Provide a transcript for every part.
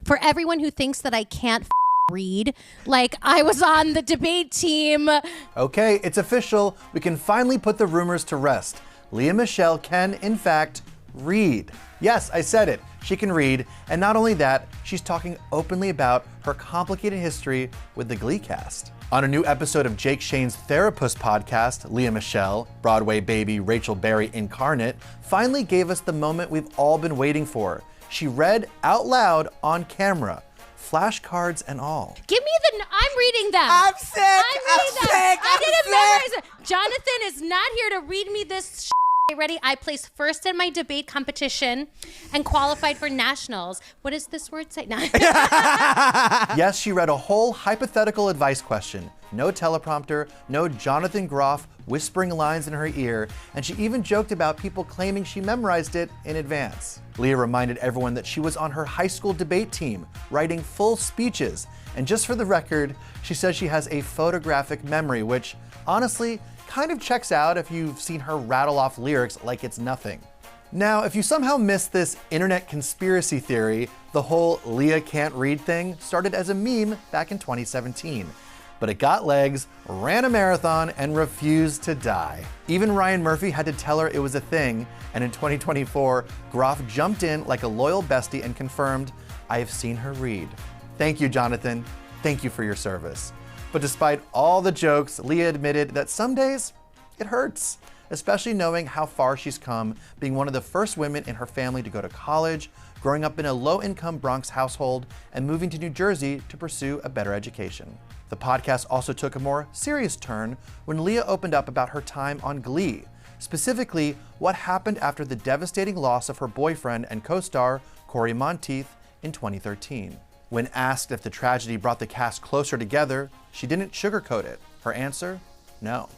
For everyone who thinks that I can't read, like I was on the debate team. Okay, it's official. We can finally put the rumors to rest. Lea Michele can, in fact, read. Yes, I said it. She can read. And not only that, she's talking openly about her complicated history with the Glee cast. On a new episode of Jake Shane's Therapuss podcast, Lea Michele, Broadway baby Rachel Berry incarnate, finally gave us the moment we've all been waiting for. She read out loud on camera, flashcards and all. Give me I'm reading them. I'm sick. I didn't memorize it. Jonathan is not here to read me this ready? I placed first in my debate competition and qualified for nationals. What does this word say? No. Yes, she read a whole hypothetical advice question. No teleprompter, no Jonathan Groff whispering lines in her ear, and she even joked about people claiming she memorized it in advance. Lea reminded everyone that she was on her high school debate team, writing full speeches. And just for the record, she says she has a photographic memory, which honestly kind of checks out if you've seen her rattle off lyrics like it's nothing. Now, if you somehow missed this internet conspiracy theory, the whole Lea can't read thing started as a meme back in 2017. But it got legs, ran a marathon, and refused to die. Even Ryan Murphy had to tell her it was a thing, and in 2024, Groff jumped in like a loyal bestie and confirmed, "I have seen her read." Thank you, Jonathan. Thank you for your service. But despite all the jokes, Lea admitted that some days it hurts, especially knowing how far she's come, being one of the first women in her family to go to college, growing up in a low-income Bronx household, and moving to New Jersey to pursue a better education. The podcast also took a more serious turn when Lea opened up about her time on Glee, specifically what happened after the devastating loss of her boyfriend and co-star Cory Monteith in 2013. When asked if the tragedy brought the cast closer together, she didn't sugarcoat it. Her answer? No.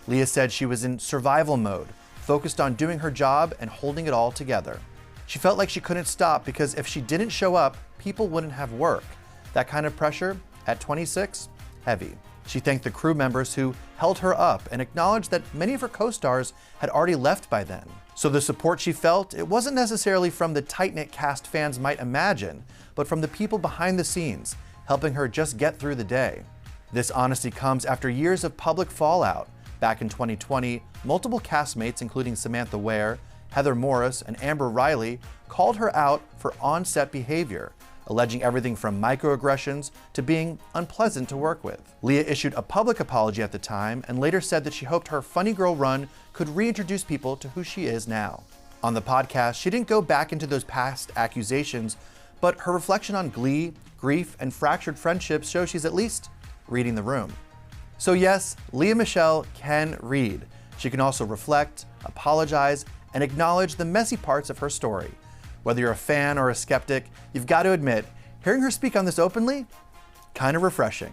Lea said she was in survival mode, focused on doing her job and holding it all together. She felt like she couldn't stop because if she didn't show up, people wouldn't have work. That kind of pressure, at 26, heavy. She thanked the crew members who held her up and acknowledged that many of her co-stars had already left by then. So the support she felt, it wasn't necessarily from the tight-knit cast fans might imagine, but from the people behind the scenes, helping her just get through the day. This honesty comes after years of public fallout. Back in 2020, multiple castmates, including Samantha Ware, Heather Morris, and Amber Riley, called her out for on-set behavior, alleging everything from microaggressions to being unpleasant to work with. Lea issued a public apology at the time and later said that she hoped her funny girl run could reintroduce people to who she is now. On the podcast, she didn't go back into those past accusations, but her reflection on Glee, grief, and fractured friendships shows she's at least reading the room. So yes, Lea Michele can read. She can also reflect, apologize, and acknowledge the messy parts of her story. Whether you're a fan or a skeptic, you've got to admit, hearing her speak on this openly, kind of refreshing.